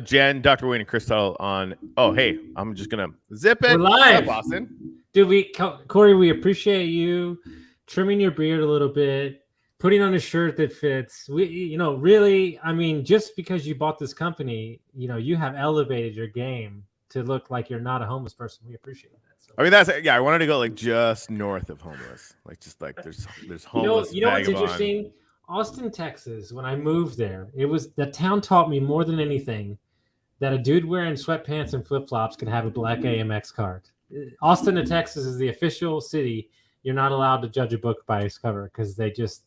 Jen, Dr. Wayne, and Chris Tuttle on. Oh, hey, I'm just gonna zip it. We're live, Austin. Dude, Corey, we appreciate you trimming your beard a little bit, putting on a shirt that fits. Really, I mean, just because you bought this company, you have elevated your game to look like you're not a homeless person. We appreciate that. So. I mean, I wanted to go like just north of homeless, like just like there's homeless. You know what's interesting? Austin, Texas. When I moved there, the town taught me more than anything that a dude wearing sweatpants and flip flops can have a black AMX card. Austin, Texas is the official city. You're not allowed to judge a book by its cover because they just,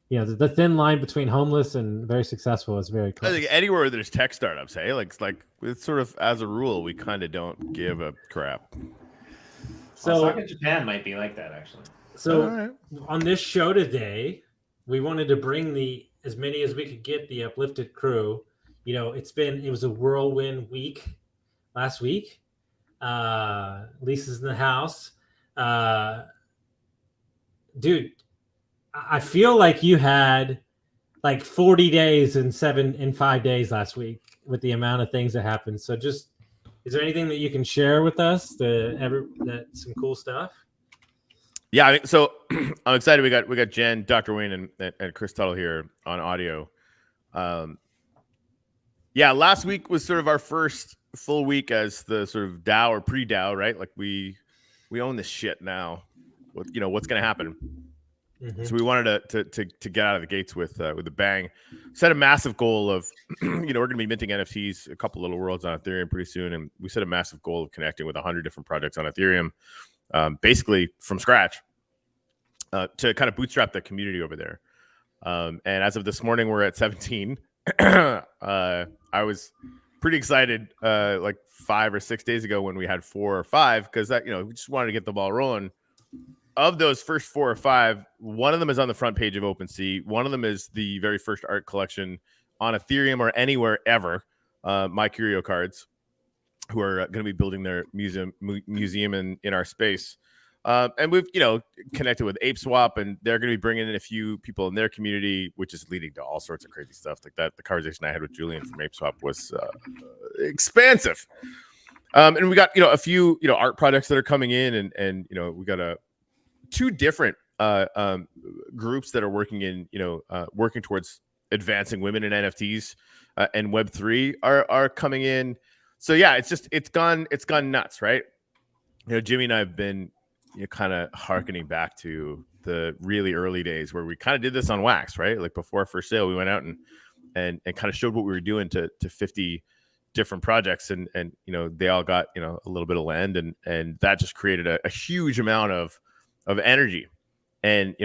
the thin line between homeless and very successful is very close. I think anywhere where there's tech startups, hey, it's sort of as a rule, we kind of don't give a crap. So Japan might be like that, actually. So on this show today, we wanted to bring as many as we could get the uplifted crew. It was a whirlwind week last week. Lisa's in the house. Dude, I feel like you had like 40 days and 5 days last week with the amount of things that happened. So is there anything that you can share with us that some cool stuff? Yeah, so I'm excited. We got Jen, Dr. Wayne, and Chris Tuttle here on audio. Yeah, last week was sort of our first full week as the sort of DAO or pre-DAO, right? Like we own this shit now. What's going to happen? Mm-hmm. So we wanted to get out of the gates with a bang. Set a massive goal of, we're going to be minting NFTs, a couple little worlds on Ethereum pretty soon, and we set a massive goal of connecting with 100 different projects on Ethereum, basically from scratch, to kind of bootstrap the community over there. And as of this morning, we're at 17. I was pretty excited like 5 or 6 days ago when we had 4 or 5 because we just wanted to get the ball rolling. Of those first 4 or 5, one of them is on the front page of OpenSea. One of them is the very first art collection on Ethereum or anywhere ever. My Curio Cards, who are going to be building their museum in our space. And we've, connected with ApeSwap, and they're going to be bringing in a few people in their community, which is leading to all sorts of crazy stuff like that. The conversation I had with Julian from ApeSwap was expansive. And we got, a few, art projects that are coming in, and we got 2 different groups that are working working towards advancing women in NFTs and Web3 are coming in. So yeah, it's gone nuts, right? Jimmy and I have been kind of harkening back to the really early days where we kind of did this on wax, right? Like before our first sale, we went out and kind of showed what we were doing to 50 different projects, and they all got a little bit of land, and that just created a huge amount of energy, and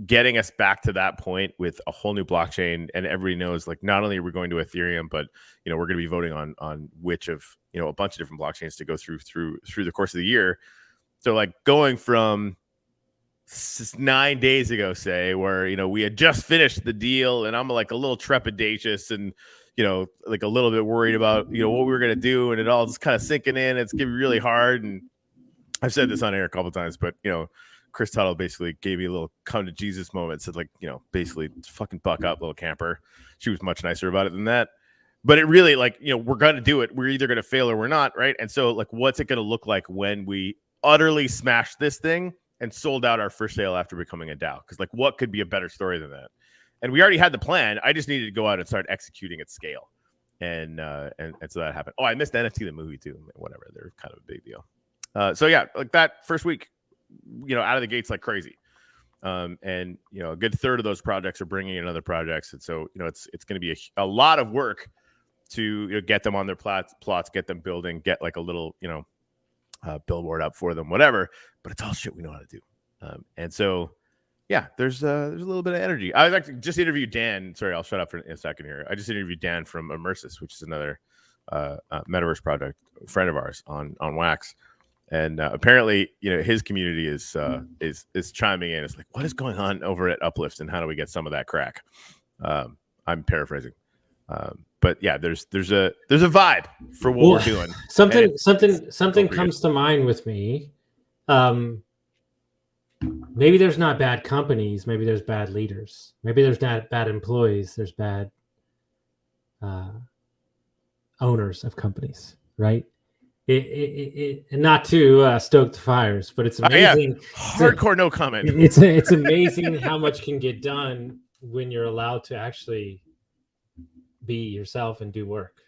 getting us back to that point with a whole new blockchain. And everybody knows, like, not only are we going to Ethereum, but we're going to be voting on which of a bunch of different blockchains to go through the course of the year. So like going from 9 days ago, say, where we had just finished the deal, and I'm like a little trepidatious and like a little bit worried about what we were gonna do, and it all just kind of sinking in. It's gonna be really hard, and I've said this on air a couple of times, but Chris Tuttle basically gave me a little come to Jesus moment. Said, like, basically, fucking buck up, little camper. She was much nicer about it than that. But it really, like, we're going to do it. We're either going to fail or we're not, right? And so, like, what's it going to look like when we utterly smashed this thing and sold out our first sale after becoming a DAO? Because, like, what could be a better story than that? And we already had the plan. I just needed to go out and start executing at scale. And so that happened. Oh, I missed NFT the movie, too. Whatever. They're kind of a big deal. So, yeah, like that first week, out of the gates like crazy. And a good third of those projects are bringing in other projects. And so, it's going to be a lot of work to get them on their plots, get them building, get like a little, billboard up for them, whatever. But it's all shit we know how to do. And so, yeah, there's a little bit of energy. I actually just interviewed Dan. Sorry, I'll shut up for a second here. I just interviewed Dan from Immersis, which is another metaverse project, a friend of ours on Wax. And apparently, his community is chiming in. It's like, what is going on over at Uplift, and how do we get some of that crack? I'm paraphrasing, but yeah, there's a vibe for what we're doing. Something comes to mind with me. Maybe there's not bad companies. Maybe there's bad leaders. Maybe there's not bad employees. There's bad owners of companies, right? And not to stoke the fires, but it's amazing. Hardcore no comment. It's amazing how much can get done when you're allowed to actually be yourself and do work.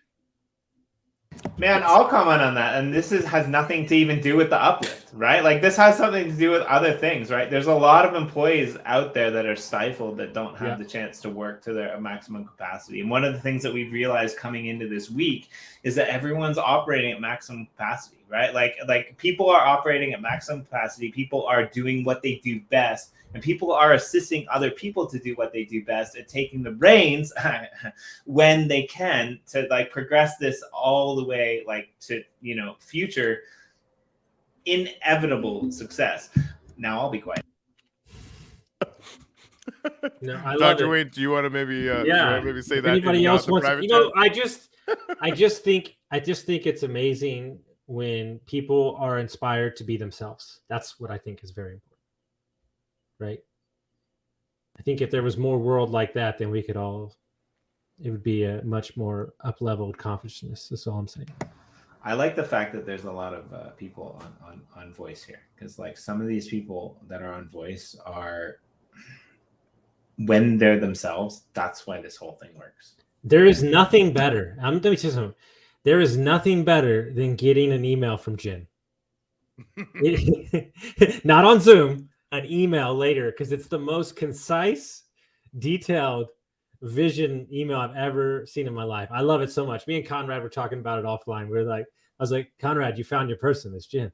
Man, I'll comment on that. And this has nothing to even do with the uplift, right? Like this has something to do with other things, right? There's a lot of employees out there that are stifled that don't have the chance to work to their maximum capacity. And one of the things that we've realized coming into this week is that everyone's operating at maximum capacity, right? Like people are operating at maximum capacity. People are doing what they do best. And people are assisting other people to do what they do best and taking the reins when they can to like progress this all the way like to, you know, future inevitable success. Now I'll be quiet. No, I love Dr. it. Wayne, do you want to maybe maybe say if that? anybody else wants, private you know, chat? I just think it's amazing when people are inspired to be themselves. That's what I think is very important. Right. I think if there was more world like that, then it would be a much more up-leveled consciousness. That's all I'm saying. I like the fact that there's a lot of people on voice here, because like some of these people that are on voice are, when they're themselves, that's why this whole thing works. There is nothing better. Let me tell you something. There is nothing better than getting an email from Jen. Not on Zoom. An email later, because it's the most concise, detailed vision email I've ever seen in my life. I love it so much. Me and Conrad were talking about it offline. I was like, Conrad, you found your person. It's Jen.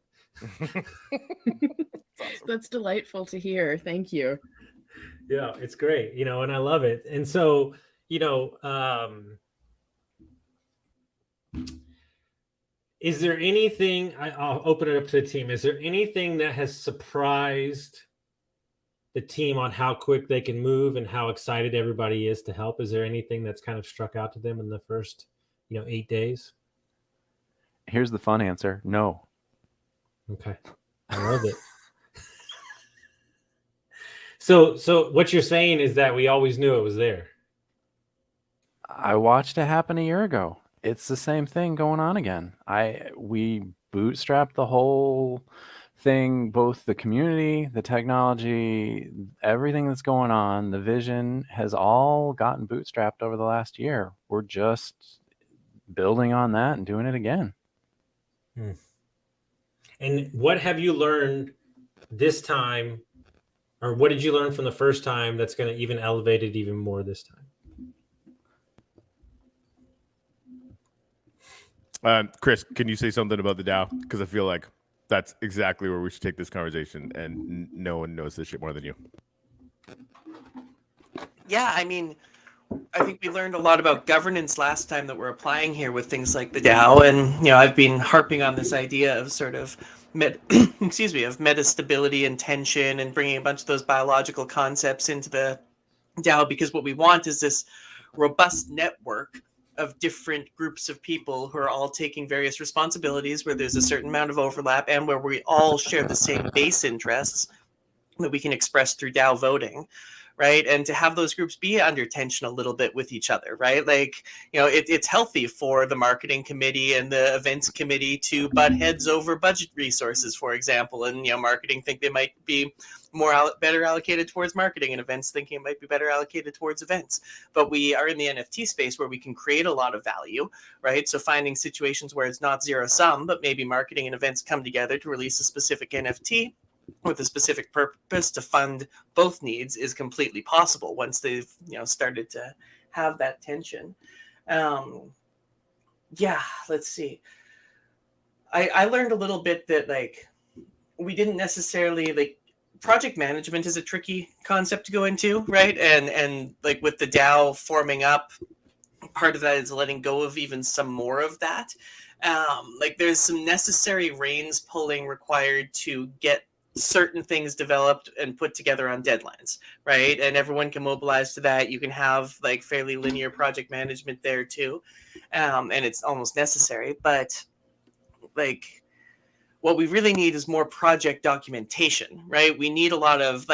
That's delightful to hear. Thank you. Yeah, it's great, you know, and I love it. And so, you know, is there anything, I'll open it up to the team. Is there anything that has surprised the team on how quick they can move and how excited everybody is to help? Is there anything that's kind of struck out to them in the first, 8 days? Here's the fun answer. No. Okay. I love it. So what you're saying is that we always knew it was there. I watched it happen a year ago. It's the same thing going on again. We bootstrapped the whole thing, both the community, the technology, everything that's going on, the vision has all gotten bootstrapped over the last year. We're just building on that and doing it again. And what have you learned this time, or what did you learn from the first time that's going to even elevate it even more this time? Chris, can you say something about the DAO? Because I feel like that's exactly where we should take this conversation, and no one knows this shit more than you. Yeah, I mean, I think we learned a lot about governance last time that we're applying here with things like the DAO, and I've been harping on this idea of sort of meta stability and tension, and bringing a bunch of those biological concepts into the DAO, because what we want is this robust network of different groups of people who are all taking various responsibilities, where there's a certain amount of overlap and where we all share the same base interests that we can express through DAO voting, right? And to have those groups be under tension a little bit with each other, right? Like, it's healthy for the marketing committee and the events committee to butt heads over budget resources, for example, and marketing think they might be better allocated towards marketing, and events thinking it might be better allocated towards events. But we are in the NFT space where we can create a lot of value, right? So finding situations where it's not zero sum, but maybe marketing and events come together to release a specific NFT with a specific purpose to fund both needs is completely possible once they've started to have that tension. Let's see. I learned a little bit that we didn't necessarily project management is a tricky concept to go into, right? And with the DAO forming up, part of that is letting go of even some more of that. There's some necessary reins pulling required to get certain things developed and put together on deadlines, right? And everyone can mobilize to that. You can have fairly linear project management there too. And it's almost necessary, but what we really need is more project documentation, right? We need a lot of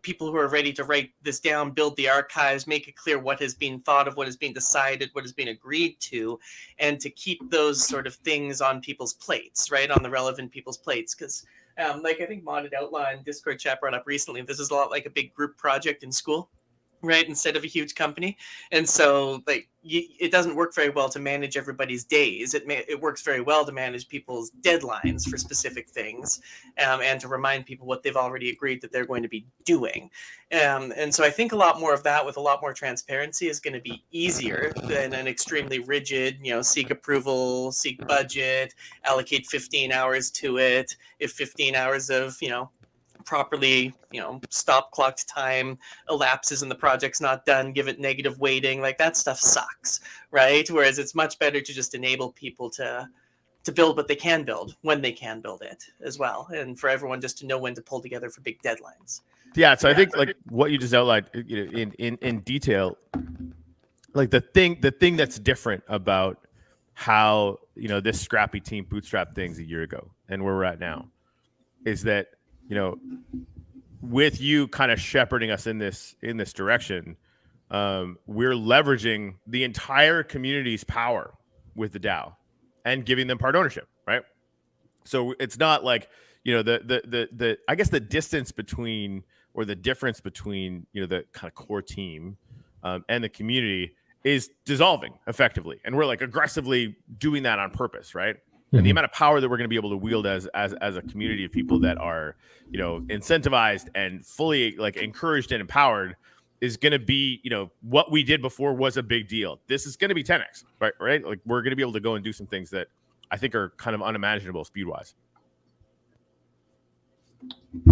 people who are ready to write this down, build the archives, make it clear what has been thought of, what has been decided, what has been agreed to, and to keep those sort of things on people's plates, right, on the relevant people's plates. Because like I think Modded Outline Discord chat brought up recently, this is a lot like a big group project in school, right, instead of a huge company. And so like it doesn't work very well to manage everybody's days. It works very well to manage people's deadlines for specific things, and to remind people what they've already agreed that they're going to be doing. And so I think a lot more of that with a lot more transparency is going to be easier than an extremely rigid, seek approval, seek budget, allocate 15 hours to it. If 15 hours of, properly, stop clocked time elapses and the project's not done, give it negative weighting, like that stuff sucks, right? Whereas it's much better to just enable people to build what they can build when they can build it as well, and for everyone just to know when to pull together for big deadlines. Yeah, so I think like what you just outlined in detail, like the thing that's different about how this scrappy team bootstrapped things a year ago and where we're at now is that with you kind of shepherding us in this direction, we're leveraging the entire community's power with the DAO and giving them part ownership, right? So it's not like the I guess the distance between, or the difference between the kind of core team and the community is dissolving effectively, and we're like aggressively doing that on purpose, right? And the amount of power that we're going to be able to wield as a community of people that are, incentivized and fully like encouraged and empowered is going to be, what we did before was a big deal. This is going to be 10x, right? Like we're going to be able to go and do some things that I think are kind of unimaginable speed wise.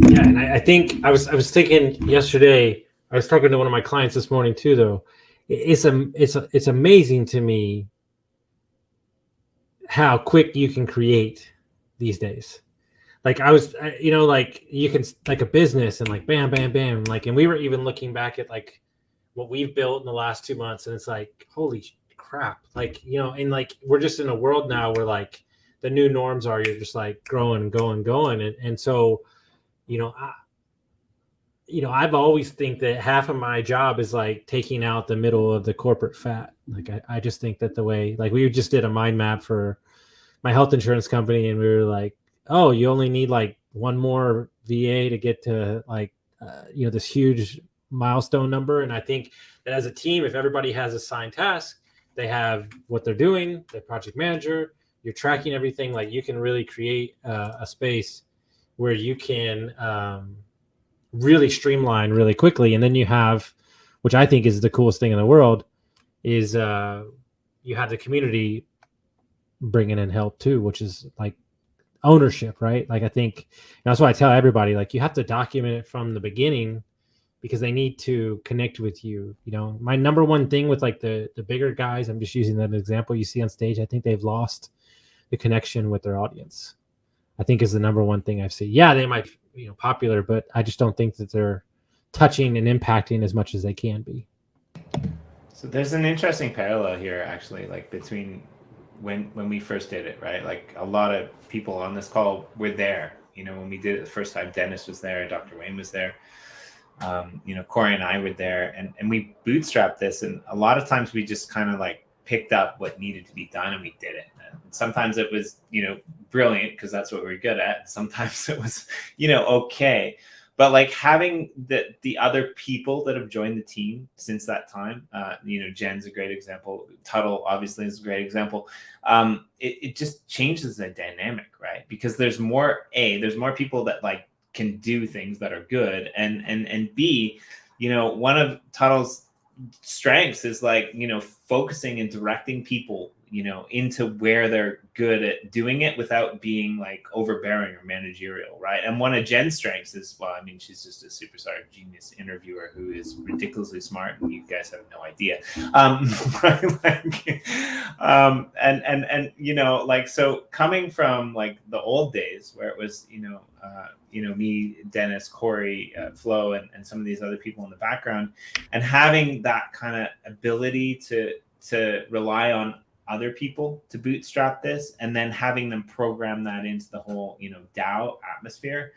Yeah, and I think I was thinking yesterday. I was talking to one of my clients this morning too. Though it's amazing to me how quick you can create these days. Like I was, like you can like a business and like bam, bam, bam. Like, and we were even looking back at like what we've built in the last 2 months, and it's like, holy crap. Like, and like we're just in a world now where like the new norms are you're just like growing, going. And so, I've always think that half of my job is like taking out the middle of the corporate fat. Like I just think that the way, like we just did a mind map for my health insurance company, and we were like, oh, you only need like one more VA to get to like, this huge milestone number. And I think that as a team, if everybody has assigned tasks, they have what they're doing, the project manager, you're tracking everything, like you can really create a space where you can really streamline really quickly. And then you have, which I think is the coolest thing in the world, is you have the community bringing in help too, which is like ownership, right? Like I think that's why I tell everybody, like you have to document it from the beginning because they need to connect with you. My number one thing with like the bigger guys, I'm just using that example you see on stage, I think they've lost the connection with their audience. I think is the number one thing I've seen. Yeah, they might be popular, but I just don't think that they're touching and impacting as much as they can be. So there's an interesting parallel here actually, like between when we first did it, right? Like a lot of people on this call were there, when we did it the first time. Dennis was there, Dr. Wayne was there, Corey and I were there, and we bootstrapped this, and a lot of times we just kind of like picked up what needed to be done and we did it. And sometimes it was, brilliant because that's what we're good at. Sometimes it was, okay. But like having the other people that have joined the team since that time, Jen's a great example. Tuttle obviously is a great example. It just changes the dynamic, right? Because there's more people that like can do things that are good, and B, one of Tuttle's strengths is like focusing and directing people into where they're good at doing it without being like overbearing or managerial, right? And one of Jen's strengths is, she's just a superstar genius interviewer who is ridiculously smart, and you guys have no idea. Right? So coming from like the old days where it was me, Dennis, Corey, Flo, and some of these other people in the background, and having that kind of ability to rely on other people to bootstrap this, and then having them program that into the whole DAO atmosphere,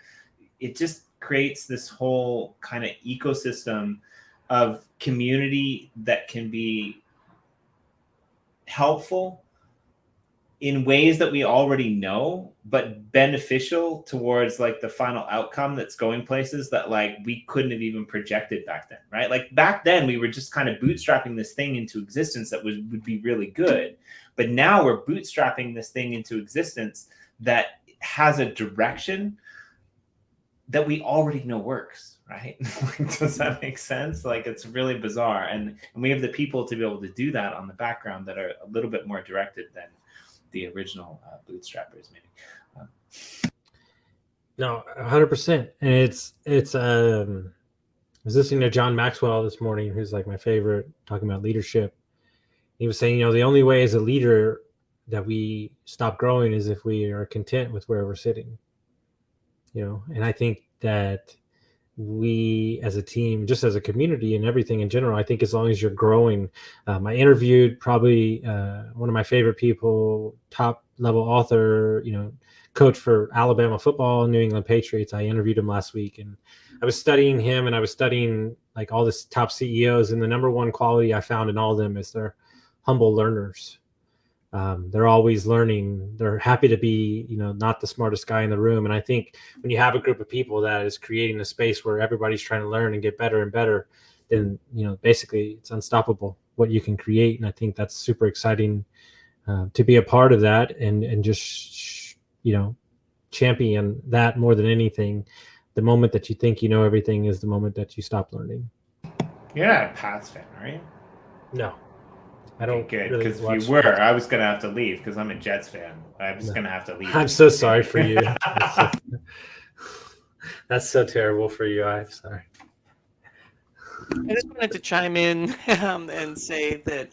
it just creates this whole kind of ecosystem of community that can be helpful in ways that we already know, but beneficial towards like the final outcome that's going places that like we couldn't have even projected back then, right? Like back then we were just kind of bootstrapping this thing into existence that would be really good. But now we're bootstrapping this thing into existence that has a direction that we already know works, right? Does that make sense? Like it's really bizarre. And we have the people to be able to do that on the background that are a little bit more directed than the original bootstrappers, maybe. No, 100%. And it's I was listening to John Maxwell this morning, who's like my favorite, talking about leadership. He was saying, the only way as a leader that we stop growing is if we are content with where we're sitting. And I think that we as a team, just as a community and everything in general, I think as long as you're growing, I interviewed probably one of my favorite people, top level author, coach for Alabama football, New England Patriots. I interviewed him last week, and I was studying him, and I was studying like all this top CEOs, and the number one quality I found in all of them is they're humble learners. They're always learning. They're happy to be, not the smartest guy in the room. And I think when you have a group of people that is creating a space where everybody's trying to learn and get better and better, then, basically it's unstoppable what you can create. And I think that's super exciting to be a part of that and just, champion that more than anything. The moment that you think you know everything is the moment that you stop learning. You're not a Pats fan, are you? No. I don't. Good, really because watch if you were, sports. I was gonna have to leave because I'm a Jets fan. I'm just gonna have to leave. I'm so sorry for you. That's so terrible for you. I'm sorry. I just wanted to chime in and say that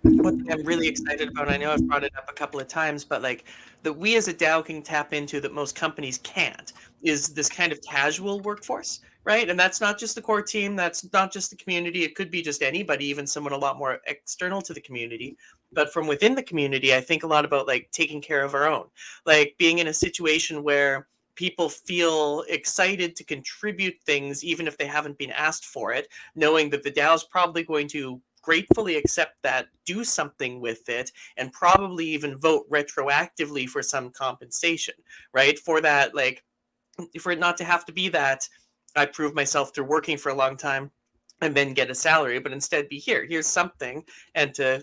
one thing I'm really excited about, I know I've brought it up a couple of times, but like that we as a DAO can tap into that most companies can't, is this kind of casual workforce, right? And that's not just the core team, that's not just the community, it could be just anybody, even someone a lot more external to the community. But from within the community, I think a lot about like taking care of our own, like being in a situation where people feel excited to contribute things even if they haven't been asked for it, knowing that the DAO is probably going to gratefully accept that, do something with it, and probably even vote retroactively for some compensation, right? For that, like, for it not to have to be that I proved myself through working for a long time and then get a salary, but instead be here's something, and to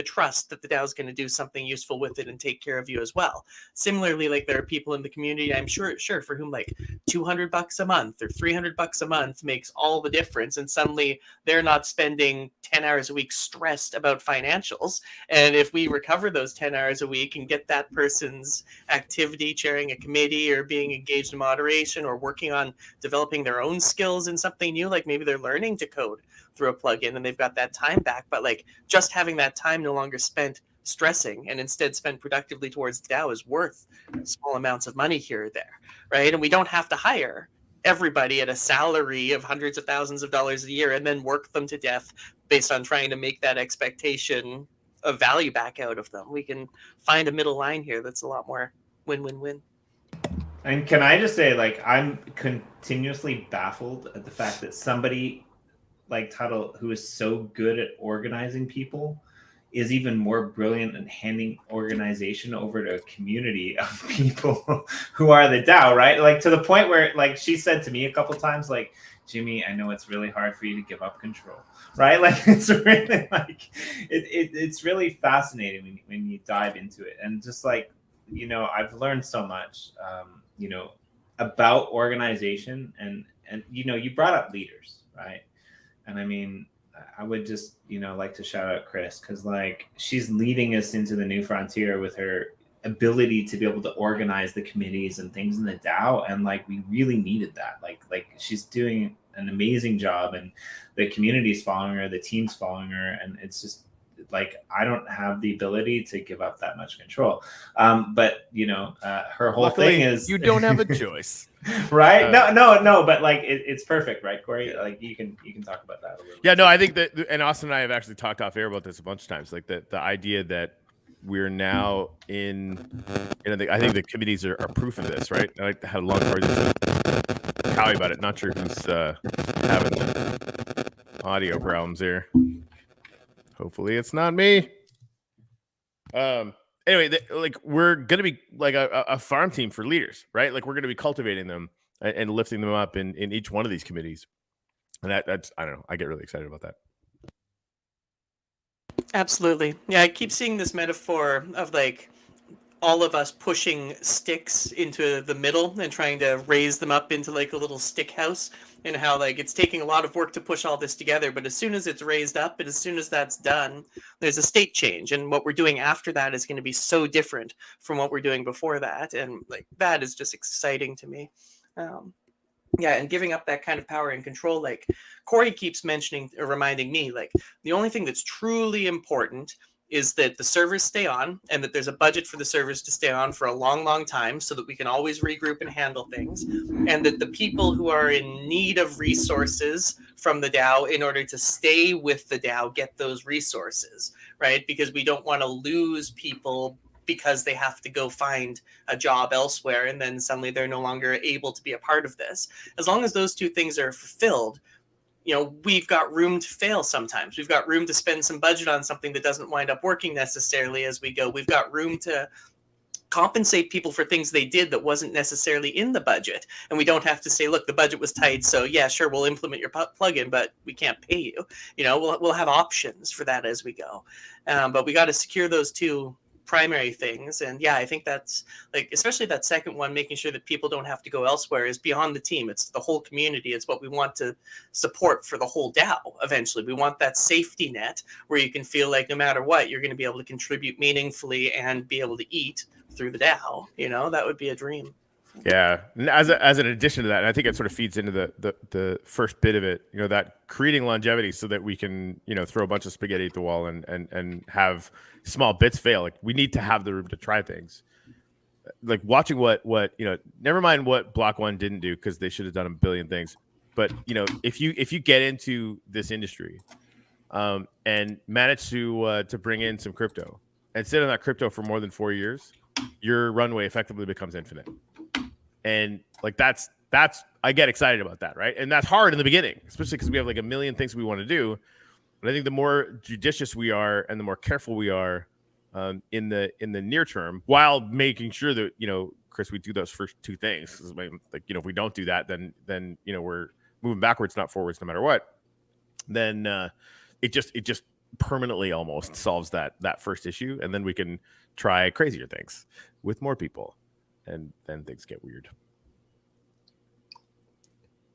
trust that the DAO is going to do something useful with it and take care of you as well. Similarly, like there are people in the community, I'm sure for whom like $200 a month or $300 a month makes all the difference, and suddenly they're not spending 10 hours a week stressed about financials. And if we recover those 10 hours a week and get that person's activity, chairing a committee or being engaged in moderation or working on developing their own skills in something new, like maybe they're learning to code through a plugin and they've got that time back, but like just having that time no longer spent stressing and instead spent productively towards DAO is worth small amounts of money here or there, right? And we don't have to hire everybody at a salary of hundreds of thousands of dollars a year and then work them to death based on trying to make that expectation of value back out of them. We can find a middle line here that's a lot more win-win-win. And can I just say, like, I'm continuously baffled at the fact that somebody like Tuttle, who is so good at organizing people, is even more brilliant in handing organization over to a community of people who are the DAO, right? Like to the point where, like, she said to me a couple times, like, Jimmy, I know it's really hard for you to give up control, right? Like it's really like it's really fascinating when you dive into it, and just like, I've learned so much, about organization, and you brought up leaders, right? And I mean, I would just, like to shout out Chris, because like she's leading us into the new frontier with her ability to be able to organize the committees and things in the DAO. And like, we really needed that. Like she's doing an amazing job, and the community's following her, the team's following her. And it's just like, I don't have the ability to give up that much control. But her whole Luckily, thing is you don't have a choice. Right? No, but like it's perfect, right, Corey? Yeah. Like you can talk about that a little bit. Yeah, no, I think that, and Austin and I have actually talked off air about this a bunch of times, like the idea that we're now in I think the committees are proof of this, right? I had a long conversation with Howie about it. Not sure who's having the audio problems here. Hopefully it's not me. Anyway, like we're gonna be like a farm team for leaders, right? Like we're gonna be cultivating them and lifting them up in each one of these committees. And that's I don't know. I get really excited about that. Absolutely. Yeah, I keep seeing this metaphor of like all of us pushing sticks into the middle and trying to raise them up into like a little stick house, and how like it's taking a lot of work to push all this together, but as soon as it's raised up and as soon as that's done, there's a state change, and what we're doing after that is going to be so different from what we're doing before that, and like that is just exciting to me. Yeah, and giving up that kind of power and control, like Corey keeps mentioning or reminding me, like the only thing that's truly important is that the servers stay on and that there's a budget for the servers to stay on for a long, long time so that we can always regroup and handle things. And that the people who are in need of resources from the DAO in order to stay with the DAO get those resources, right? Because we don't want to lose people because they have to go find a job elsewhere and then suddenly they're no longer able to be a part of this. As long as those two things are fulfilled, you know, we've got room to fail sometimes. We've got room to spend some budget on something that doesn't wind up working necessarily as we go. We've got room to compensate people for things they did that wasn't necessarily in the budget. And we don't have to say, look, the budget was tight, so yeah, sure, we'll implement your plugin, but we can't pay you. You know, we'll have options for that as we go. But we got to secure those two primary things. And yeah, I think that's like, especially that second one, making sure that people don't have to go elsewhere, is beyond the team. It's the whole community. It's what we want to support for the whole DAO. Eventually, we want that safety net where you can feel like no matter what, you're going to be able to contribute meaningfully and be able to eat through the DAO. You know, that would be a dream. Yeah, and as an addition to that, and I think it sort of feeds into the first bit of it, you know, that creating longevity so that we can, you know, throw a bunch of spaghetti at the wall and have small bits fail. Like we need to have the room to try things. Like watching what you know, never mind what Block One didn't do because they should have done a billion things. But you know, if you get into this industry, and manage to bring in some crypto and sit on that crypto for more than 4 years, your runway effectively becomes infinite. And like that's I get excited about that, right? And that's hard in the beginning, especially because we have like a million things we want to do. But I think the more judicious we are and the more careful we are in the near term, while making sure that, you know, Chris, we do those first two things. Like, you know, if we don't do that, then you know, we're moving backwards, not forwards, no matter what. Then it just permanently almost solves that first issue, and then we can try crazier things with more people. And then things get weird.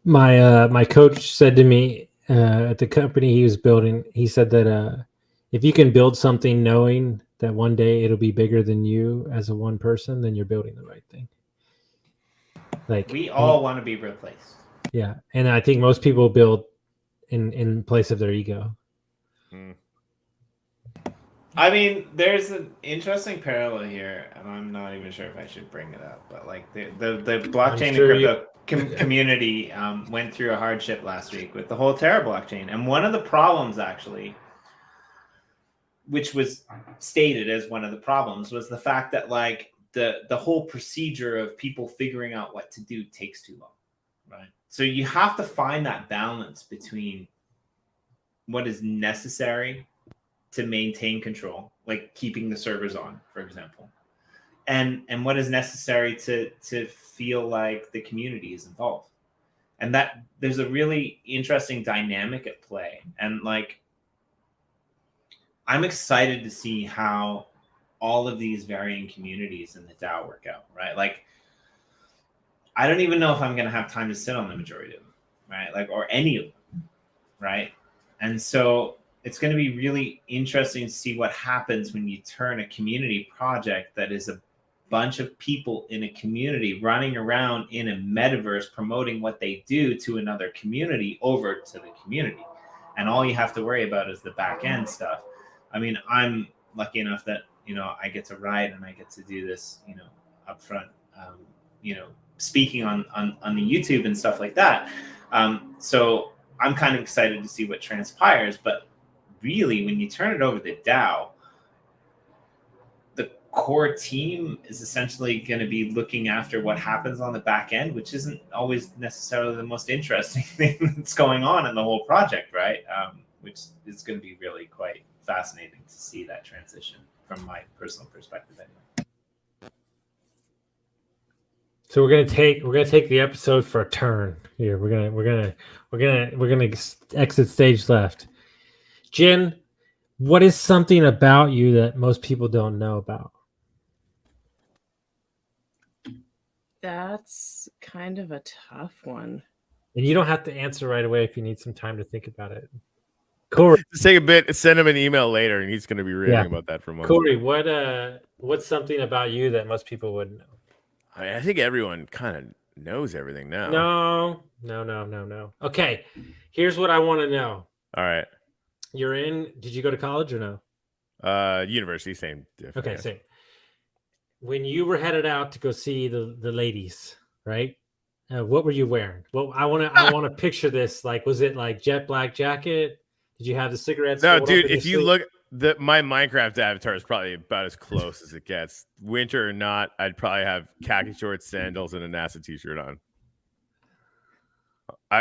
My coach said to me at the company he was building, he said that if you can build something knowing that one day it'll be bigger than you as a one person, then you're building the right thing. Like we all want to be replaced. Yeah, and I think most people build in place of their ego. I mean, there's an interesting parallel here, and I'm not even sure if I should bring it up, but like the blockchain and crypto community went through a hardship last week with the whole Terra blockchain. And one of the problems, actually, which was stated as one of the problems, was the fact that like the whole procedure of people figuring out what to do takes too long, right? So you have to find that balance between what is necessary to maintain control, like keeping the servers on, for example, and what is necessary to feel like the community is involved. And that there's a really interesting dynamic at play. And like, I'm excited to see how all of these varying communities in the DAO work out, right? Like, I don't even know if I'm going to have time to sit on the majority of them, right? Like, or any of them, right? And so it's going to be really interesting to see what happens when you turn a community project that is a bunch of people in a community running around in a metaverse promoting what they do to another community over to the community. And all you have to worry about is the back end stuff. I mean, I'm lucky enough that, you know, I get to write and I get to do this, you know, up front, you know, speaking on the YouTube and stuff like that. So I'm kind of excited to see what transpires, but really, when you turn it over to DAO, core team is essentially going to be looking after what happens on the back end, which isn't always necessarily the most interesting thing that's going on in the whole project, right? Which is going to be really quite fascinating to see that transition from my personal perspective anyway. So we're gonna take the episode for a turn here. We're gonna exit stage left. Jen, what is something about you that most people don't know about? That's kind of a tough one. And you don't have to answer right away if you need some time to think about it. Corey, Just take a bit, send him an email later, and he's going to be raving about that for months. Corey, what's something about you that most people wouldn't know? I think everyone kind of knows everything now. No. Okay, here's what I want to know. All right. Did you go to college or no? University, same. Okay, same. When you were headed out to go see the ladies, right? What were you wearing? Well, I want to picture this. Like, was it like jet black jacket? Did you have the cigarettes? No, dude. If you look, my Minecraft avatar is probably about as close as it gets. Winter or not, I'd probably have khaki shorts, sandals, and a NASA t-shirt on.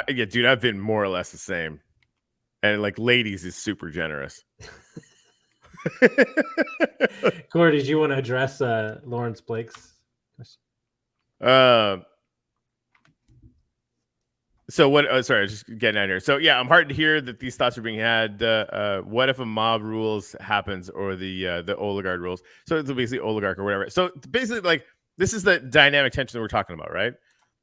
Yeah, dude. I've been more or less the same. And like ladies is super generous. Corey, did you want to address Lawrence Blake's So question? what? Sorry, just getting out here. So yeah, I'm heartened to hear that these thoughts are being had. What if a mob rules happens, or the oligarch rules? So it's basically oligarch or whatever. So basically, like this is the dynamic tension that we're talking about, right?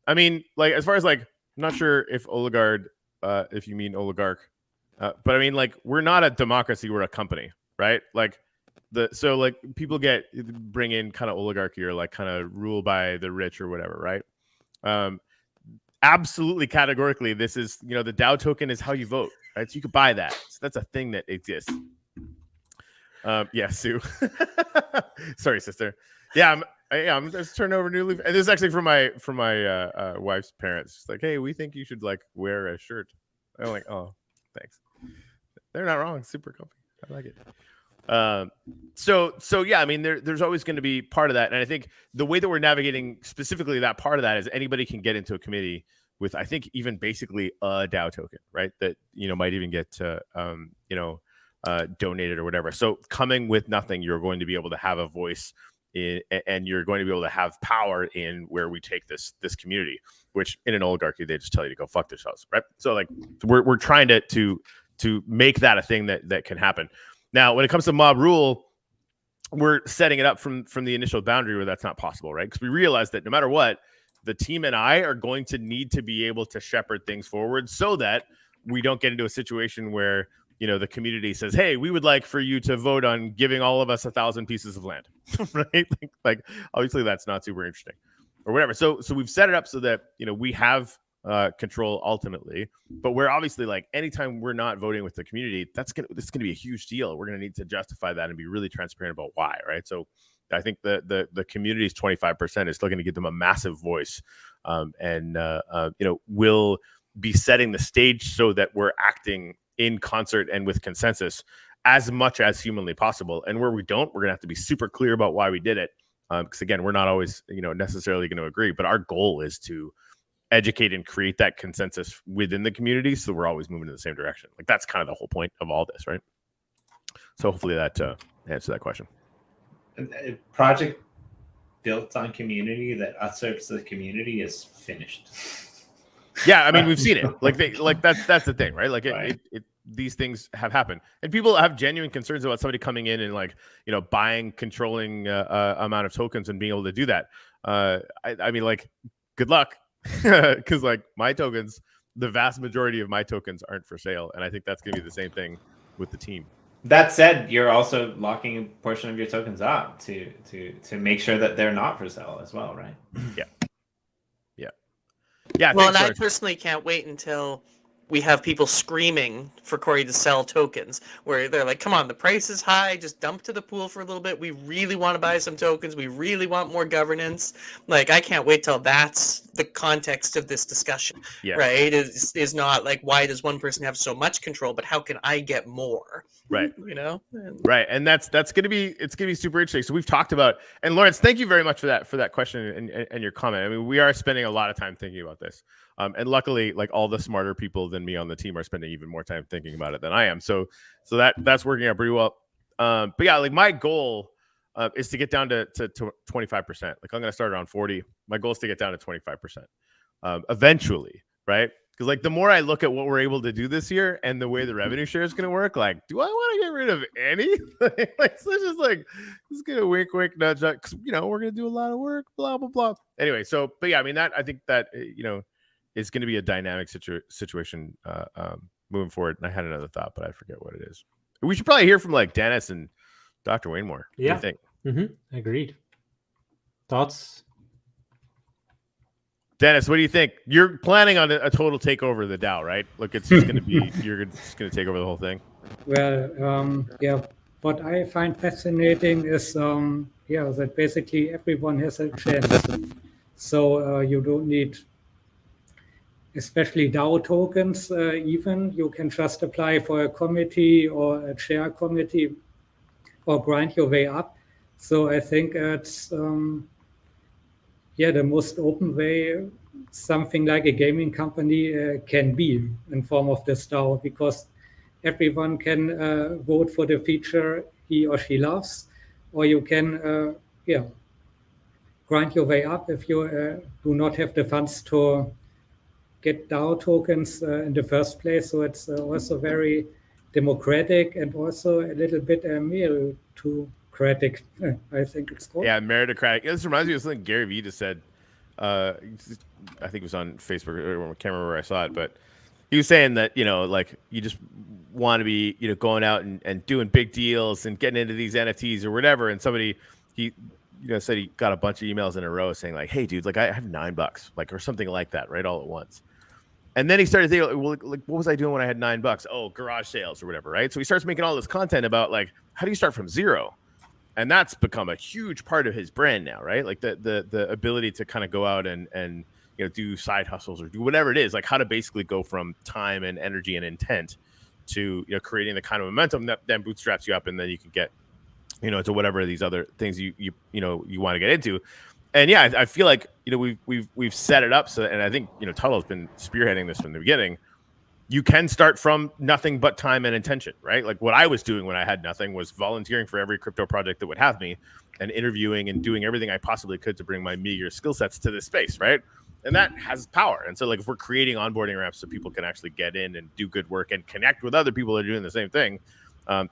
I mean, like as far as like, I'm not sure if oligarch, if you mean oligarch. But I mean, like, we're not a democracy; we're a company, right? Like, like people bring in kind of oligarchy or like kind of rule by the rich or whatever, right? Absolutely, categorically, this is the DAO token is how you vote, right? So you could buy that. So that's a thing that exists. Yeah, Sue. Sorry, sister. Yeah, I'm just turning over a new leaf. And this is actually from my wife's parents. It's like, hey, we think you should like wear a shirt. I'm like, oh, thanks. They're not wrong. Super comfy. I like it. So yeah, I mean, there's always going to be part of that, and I think the way that we're navigating specifically that part of that is anybody can get into a committee with, I think, even basically a DAO token, right? That might even get donated or whatever. So coming with nothing, you're going to be able to have a voice and you're going to be able to have power in where we take this community. Which in an oligarchy, they just tell you to go fuck themselves, right? So like we're trying to make that a thing that can happen. Now, when it comes to mob rule, we're setting it up from the initial boundary where that's not possible, right? Because we realize that no matter what, the team and I are going to need to be able to shepherd things forward so that we don't get into a situation where the community says, hey, we would like for you to vote on giving all of us 1,000 pieces of land, right? Like obviously that's not super interesting or whatever. So we've set it up so that we have control ultimately, but we're obviously like anytime we're not voting with the community, this is gonna be a huge deal. We're gonna need to justify that and be really transparent about why, right? So I think the community's 25% is still going to give them a massive voice, and will be setting the stage so that we're acting in concert and with consensus as much as humanly possible. And where we don't, we're gonna have to be super clear about why we did it, because again, we're not always necessarily going to agree, but our goal is to educate and create that consensus within the community, so we're always moving in the same direction. Like that's kind of the whole point of all this, right? So hopefully that answers that question. A project built on community that usurps the community is finished. Yeah, I mean we've seen it. That's the thing, right? Like Right. these things have happened, and people have genuine concerns about somebody coming in and buying, controlling amount of tokens and being able to do that. I mean, like, good luck. Because like my tokens, the vast majority of my tokens aren't for sale, and I think that's gonna be the same thing with the team. That said, you're also locking a portion of your tokens up to make sure that they're not for sale as well, right? Yeah. Well, thanks, and I George. personally can't wait until we have people screaming for Corey to sell tokens, where they're like, come on, the price is high, just dump to the pool for a little bit. We really want to buy some tokens. We really want more governance. Like, I can't wait till that's the context of this discussion, Yeah. right? Is not like, why does one person have so much control, but how can I get more? Right. You know? And Right. And that's gonna be super interesting. So we've talked about, and Lawrence, thank you very much for that question and your comment. I mean, we are spending a lot of time thinking about this. And luckily, like, all the smarter people than me on the team are spending even more time thinking about it than I am. So that's working out pretty well. But yeah, like, my goal is to get down to 25%. Like, I'm going to start around 40. My goal is to get down to 25% eventually, right? Because, like, the more I look at what we're able to do this year and the way the revenue share is going to work, like, do I want to get rid of any? Like, so just like, just gonna wink, nudge, because, you know, we're going to do a lot of work, blah, blah, blah. Anyway, so, but yeah, I mean, I think that, you know, is going to be a dynamic situation moving forward. And I had another thought, but I forget what it is. We should probably hear from, like, Dennis and Dr. Wainmore. Yeah. What do you think? Agreed. Thoughts? Dennis, what do you think? You're planning on a total takeover of the DAO, right? Like, it's just going to be, you're just going to take over the whole thing. Well, yeah, what I find fascinating is, that basically everyone has a chance. So you don't need, especially DAO tokens, even. You can just apply for a committee or a chair committee or grind your way up. So I think it's, the most open way something like a gaming company can be in form of this DAO, because everyone can vote for the feature he or she loves, or you can, grind your way up if you do not have the funds to get DAO tokens in the first place. So it's also very democratic and also a little bit meritocratic, I think it's called. Yeah, meritocratic. This reminds me of something Gary Vee just said. I think it was on Facebook. I can't remember where I saw it, but he was saying that, you know, like, you just want to be, you know, going out and doing big deals and getting into these NFTs or whatever. And somebody, he, you know, said he got a bunch of emails in a row saying, like, hey, dude, like, I have $9, like, or something like that, right, all at once. And then he started thinking, well, like, what was I doing when I had $9? Oh, garage sales or whatever, right? So he starts making all this content about, like, how do you start from zero? And that's become a huge part of his brand now, right? Like, the ability to kind of go out and you know, do side hustles or do whatever it is, like, how to basically go from time and energy and intent to, you know, creating the kind of momentum that then bootstraps you up, and then you can get, you know, to whatever these other things you know you want to get into. And yeah, I feel like, you know, we've set it up so, and I think, you know, Tuttle's been spearheading this from the beginning. You can start from nothing but time and intention, right? Like, what I was doing when I had nothing was volunteering for every crypto project that would have me, and interviewing and doing everything I possibly could to bring my meager skill sets to this space, right? And that has power. And so, like, if we're creating onboarding ramps so people can actually get in and do good work and connect with other people that are doing the same thing,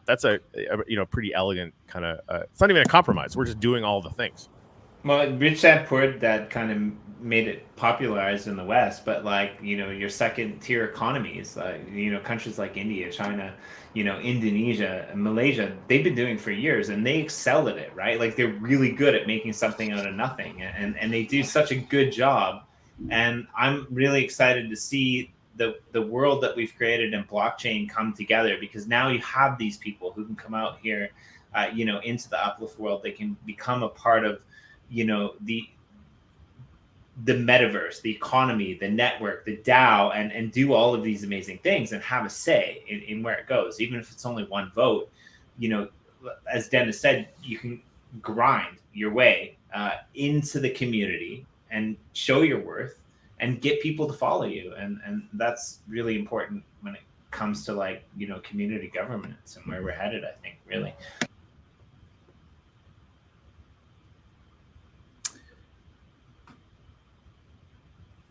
that's a you know, pretty elegant kind of, it's not even a compromise. We're just doing all the things. Well, Rich Dad Poor Dad kind of made it popularized in the West, but, like, you know, your second tier economies, you know, countries like India, China, you know, Indonesia, and Malaysia, they've been doing for years, and they excel at it, right? Like, they're really good at making something out of nothing, and they do such a good job. And I'm really excited to see the world that we've created in blockchain come together, because now you have these people who can come out here, you know, into the Uplift world. They can become a part of, you know, the metaverse, the economy, the network, the DAO, and do all of these amazing things and have a say in where it goes. Even if it's only one vote, you know, as Dennis said, you can grind your way into the community and show your worth and get people to follow you. And that's really important when it comes to, like, you know, community governance and where we're headed, I think, really.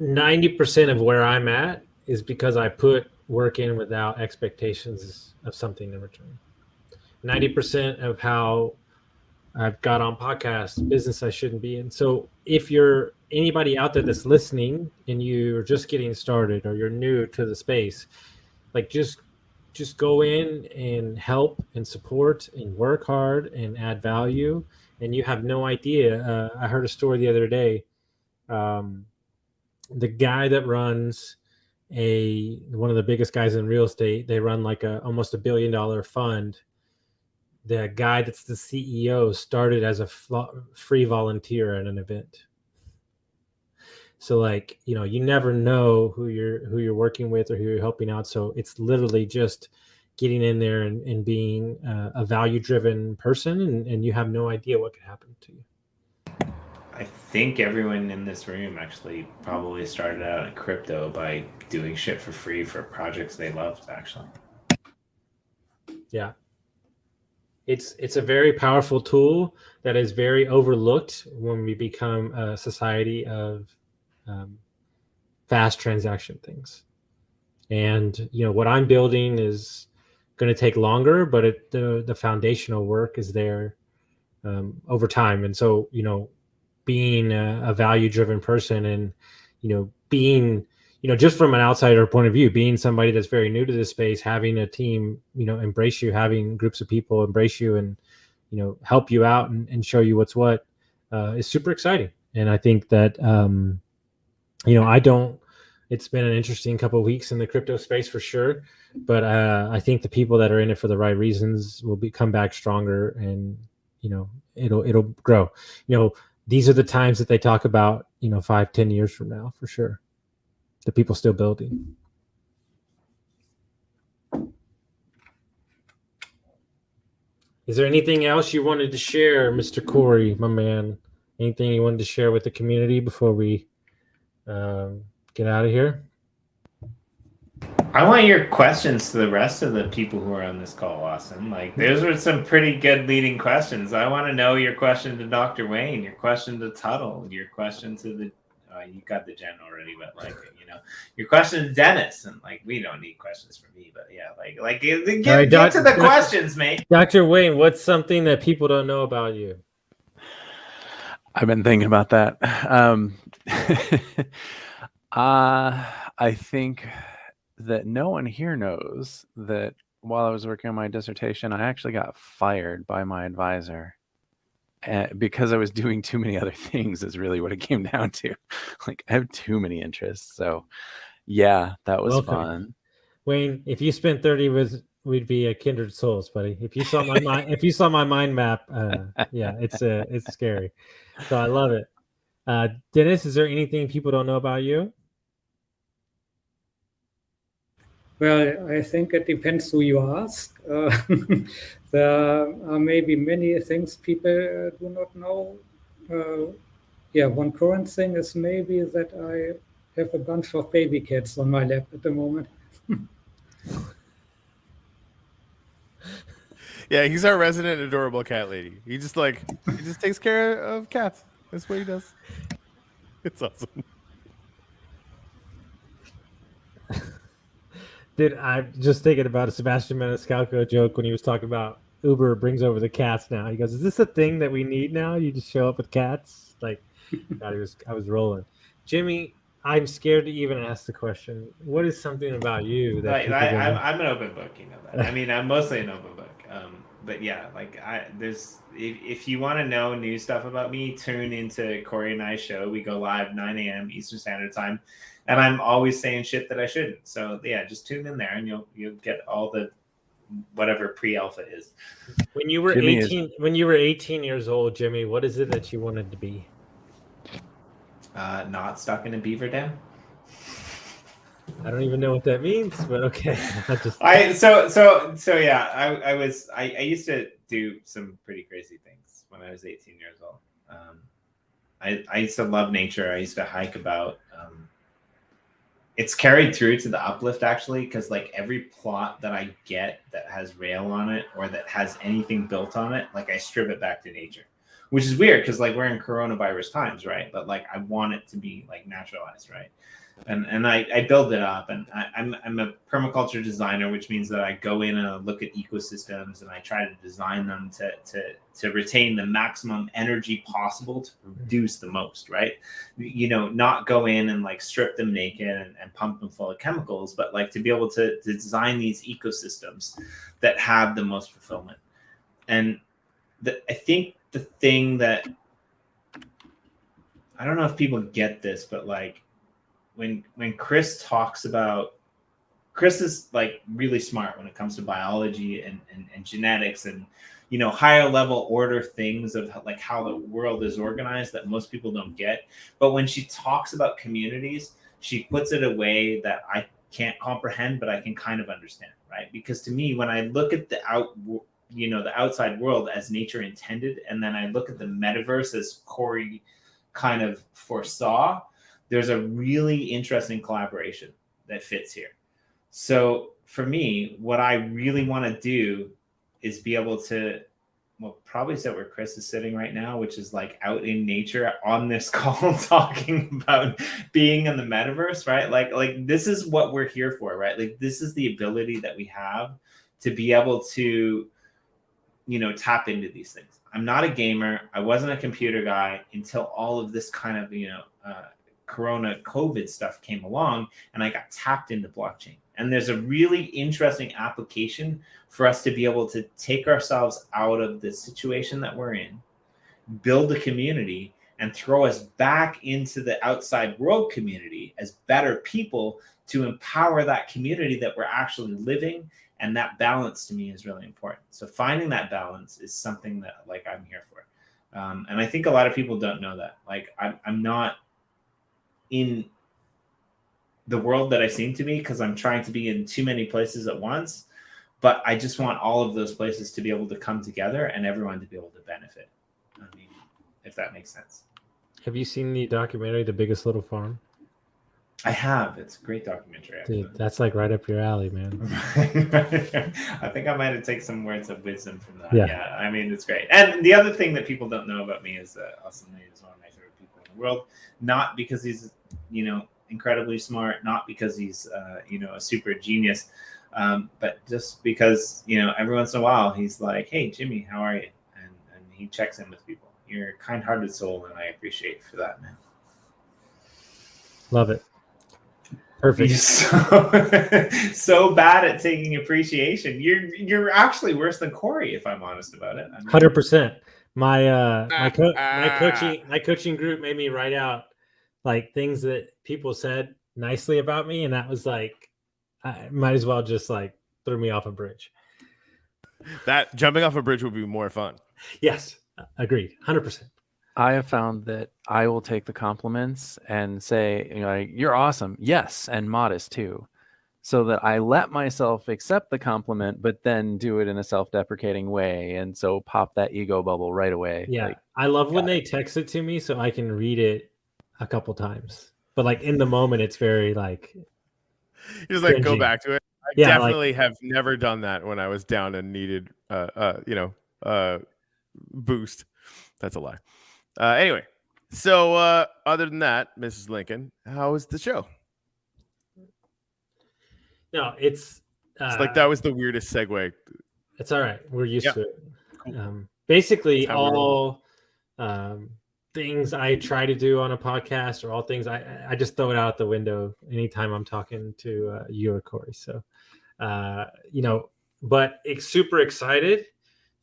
%90 of where I'm at is because I put work in without expectations of something in return. 90% of how I've got on podcasts, business I shouldn't be in. So if you're anybody out there that's listening and you're just getting started or you're new to the space, like, just go in and help and support and work hard and add value. And you have no idea. I heard a story the other day. The guy that runs one of the biggest guys in real estate, they run like almost $1 billion fund. The guy that's the CEO started as a free volunteer at an event. So like, you never know who you're working with or who you're helping out. So it's literally just getting in there and being a value-driven person, and you have no idea what could happen to you. I think everyone in this room actually probably started out in crypto by doing shit for free for projects they loved, actually. Yeah. It's a very powerful tool that is very overlooked when we become a society of fast transaction things. And what I'm building is going to take longer, but the foundational work is there over time. And so being a value-driven person, and being just from an outsider point of view, being somebody that's very new to this space, having a team embrace you, having groups of people embrace you and help you out and show you what's what is super exciting. And I think that it's been an interesting couple of weeks in the crypto space for sure, but I think the people that are in it for the right reasons will come back stronger, and it'll grow. These are the times that they talk about 5-10 years from now, for sure. The people still building. Is there anything else you wanted to share, Mr. Corey, my man? Anything you wanted to share with the community before we get out of here? I want your questions to the rest of the people who are on this call, Austin. Like, those were some pretty good leading questions. I want to know your question to Dr. Wayne, your question to Tuttle, your question to the you got the gen already, but like, your question to Dennis, and like, we don't need questions from me, but yeah, get to the questions, mate. Dr. Wayne, what's something that people don't know about you? I've been thinking about that. I think that no one here knows that while I was working on my dissertation, I actually got fired by my advisor. Because I was doing too many other things is really what it came down to. Like, I have too many interests. So yeah, that was fun. Wayne, if you spent 30 we'd be a kindred souls, buddy. If you saw my mind, mind map, yeah, it's scary. So I love it. Dennis, is there anything people don't know about you? Well, I think it depends who you ask. There are maybe many things people do not know. One current thing is maybe that I have a bunch of baby cats on my lap at the moment. Yeah, he's our resident adorable cat lady. He just takes care of cats. That's what he does. It's awesome. Dude, I'm just thinking about a Sebastian Maniscalco joke when he was talking about Uber brings over the cats now. He goes, "Is this a thing that we need now? You just show up with cats?" Like, God, I was rolling. Jimmy, I'm scared to even ask the question. What is something about you that I'm an open book, that. I mean, I'm mostly an open book. But yeah, if you want to know new stuff about me, tune into Corey and I's show. We go live 9 a.m. Eastern Standard Time, and I'm always saying shit that I shouldn't. So yeah, just tune in there, and you'll get all the whatever pre-alpha is. When you were 18 years old, Jimmy, what is it that you wanted to be? Not stuck in a beaver dam. I don't even know what that means, but okay. I used to do some pretty crazy things when I was 18 years old. I used to love nature. I used to hike about. It's carried through to the Uplift, actually, because like every plot that I get that has rail on it or that has anything built on it, like I strip it back to nature, which is weird because like we're in coronavirus times, right? But like I want it to be like naturalized, right? And I build it up, and I'm a permaculture designer, which means that I go in and look at ecosystems and I try to design them to retain the maximum energy possible to produce the most, right? Not go in and like strip them naked and pump them full of chemicals, but like to be able to design these ecosystems that have the most fulfillment. And I think the thing that, I don't know if people get this, but like, when Chris talks about, Chris is like really smart when it comes to biology and genetics and higher level order things of like how the world is organized that most people don't get. But when she talks about communities, she puts it a way that I can't comprehend, but I can kind of understand, right? Because to me, when I look at the outside world as nature intended, and then I look at the metaverse as Corey kind of foresaw, there's a really interesting collaboration that fits here. So for me, what I really want to do is be able to, well, probably sit where Chris is sitting right now, which is like out in nature on this call talking about being in the metaverse, right? Like this is what we're here for, right? Like this is the ability that we have to be able to, tap into these things. I'm not a gamer. I wasn't a computer guy until all of this kind of, Corona COVID stuff came along, and I got tapped into blockchain. And there's a really interesting application for us to be able to take ourselves out of the situation that we're in, build a community, and throw us back into the outside world community as better people to empower that community that we're actually living. And that balance to me is really important. So finding that balance is something that like I'm here for. And I think a lot of people don't know that. Like I'm not in the world that I seem to be because I'm trying to be in too many places at once. But I just want all of those places to be able to come together and everyone to be able to benefit. I mean, if that makes sense. Have you seen the documentary, The Biggest Little Farm? I have. It's a great documentary. Dude, that's like right up your alley, man. I think I might have taken some words of wisdom from that. Yeah. I mean, it's great. And the other thing that people don't know about me is that Austin Linney is one of my favorite people in the world. Not because he's, incredibly smart, not because he's, a super genius, but just because, every once in a while he's like, hey, Jimmy, how are you? And he checks in with people. You're a kind-hearted soul, and I appreciate you for that, man. Love it. Perfect. You're so bad at taking appreciation. You're actually worse than Corey, if I'm honest about it. 100%. My coaching group made me write out like things that people said nicely about me, and that was like, I might as well just like throw me off a bridge. That jumping off a bridge would be more fun. Yes, agreed, 100%. I have found that I will take the compliments and say, you're awesome. Yes. And modest too. So that I let myself accept the compliment, but then do it in a self-deprecating way. And so pop that ego bubble right away. Yeah. Like, I love when they text it to me so I can read it a couple times. But like in the moment, it's very like, you just like go back to it. I Yeah, definitely have never done that when I was down and needed, boost. That's a lie. Anyway, so other than that, Mrs. Lincoln, how was the show? no, it's Like that was the weirdest segue. it's all right. We're used Yeah. to it. Cool. Basically, That's how we roll. all things I try to do on a podcast or all things I just throw it out the window anytime I'm talking to you or Corey. So, but it's super excited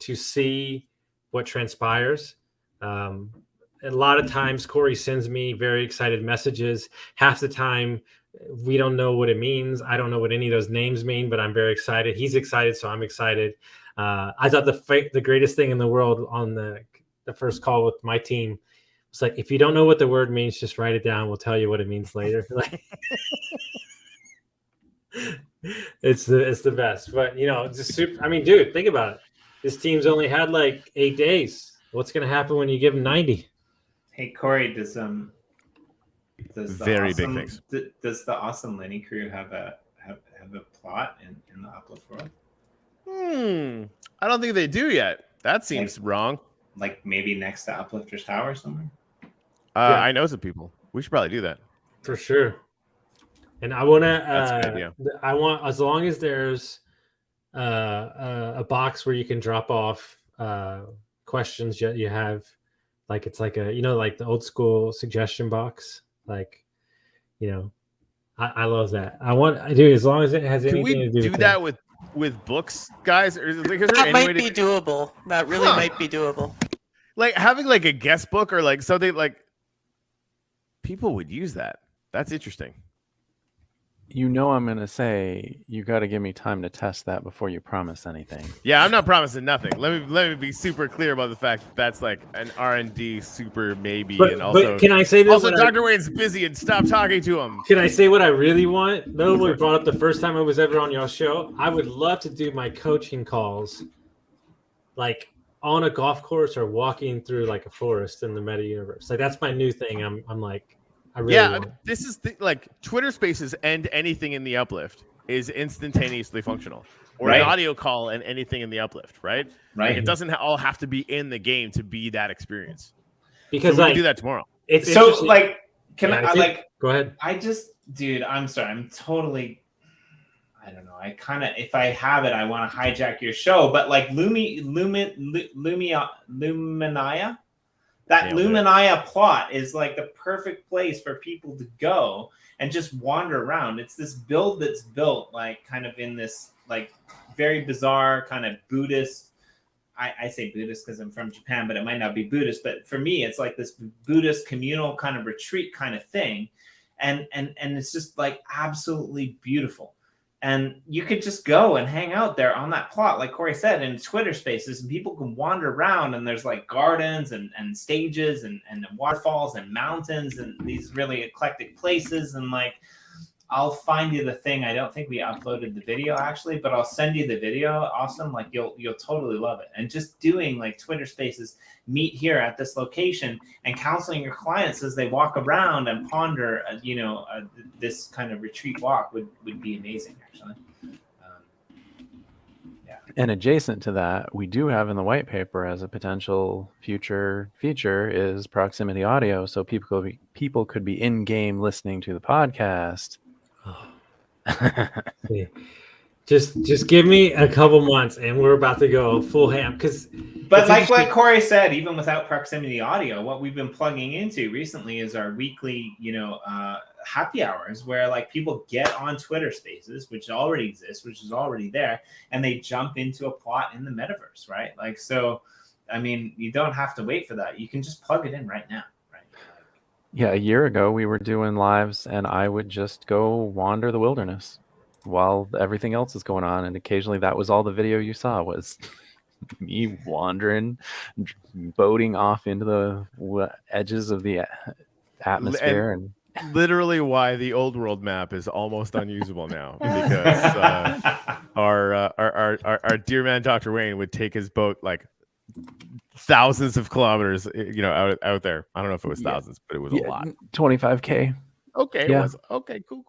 to see what transpires. A lot of times Corey sends me very excited messages. Half the time we don't know what it means. I don't know what any of those names mean, but I'm very excited. He's excited, so I'm excited. I thought the greatest thing in the world on the first call with my team was like, if you don't know what the word means, just write it down. We'll tell you what it means later. It's the best. But just super. I mean, dude, think about it. This team's only had like 8 days. What's going to happen when you give them 90? Hey, Corey, does the Very big things. Does the Austin Linney crew have a plot in the Uplift world? I don't think they do yet. That seems wrong. Like maybe next to Uplifters Tower somewhere? I know some people. We should probably do that. For sure. And I want That's a good idea. I want, as long as there's a box where you can drop off questions you have, like it's like like the old school suggestion box. Like, I love that. I do, as long as it has Can anything we to do do with that with books, guys? Or is there That any might way be to doable. That really might be doable. like having like a guest book or like something like people would use that? That's interesting. You know I'm going to say you got to give me time to test that before you promise anything. Yeah, I'm not promising nothing. Let me be super clear about the fact that that's like an R&D super maybe, and also But can I say that? also Dr. Wayne's busy and stop talking to him. Can I say what I really want? No, we brought up the first time I was ever on your show. I would love to do my coaching calls, like on a golf course or walking through like a forest in the meta universe. Like that's my new thing. I'm like, I really Yeah, want. I mean, this is like Twitter Spaces and anything in the Uplift is instantaneously functional, or Right. an audio call and anything in the Uplift, right? Right. Like, it doesn't all have to be in the game to be that experience. Because So we like can do that tomorrow. it's So interesting. like, can Yeah, I like? go ahead. Dude, I'm sorry. I'm totally. I don't know. I kind of, if I have it, I want to hijack your show. But like Luminia, that Nailed it. Luminia plot is like the perfect place for people to go and just wander around. It's this build that's built like kind of in this like very bizarre kind of Buddhist. I say Buddhist because I'm from Japan, but it might not be Buddhist. But for me, it's like this Buddhist communal kind of retreat kind of thing. And it's just like absolutely beautiful. And you could just go and hang out there on that plot, like Corey said, in Twitter Spaces, and people can wander around, and there's like gardens and stages and waterfalls and mountains and these really eclectic places. And like, I'll find you the thing. I don't think we uploaded the video actually, but I'll send you the video. Awesome. Like you'll totally love it. And just doing like Twitter Spaces, meet here at this location, and counseling your clients as they walk around and ponder, this kind of retreat walk would be amazing actually. And adjacent to that, we do have in the white paper as a potential future feature is proximity audio. So people could be in game listening to the podcast. Yeah. Just give me a couple months and we're about to go full ham. But like what Corey said, even without proximity audio, what we've been plugging into recently is our weekly, happy hours where like people get on Twitter Spaces, which already exists, which is already there, and they jump into a plot in the metaverse, right? Like, so, I mean, you don't have to wait for that. You can just plug it in right now, right? Yeah, a year ago we were doing lives and I would just go wander the wilderness while everything else is going on. And occasionally that was all the video you saw was me wandering, boating off into the edges of the atmosphere. And literally why the old world map is almost unusable now, because our dear man Dr. Wayne would take his boat like thousands of kilometers, out there. I don't know if it was thousands, but it was a lot. 25K. Okay, Yeah. it was okay. Cool.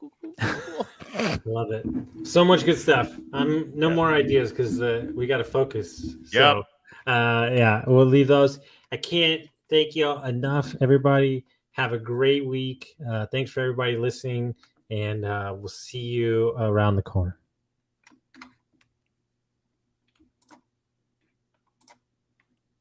Love it. So much good stuff. No more ideas because we got to focus. So, we'll leave those. I can't thank you all enough, everybody. Have a great week. Thanks for everybody listening, and we'll see you around the corner.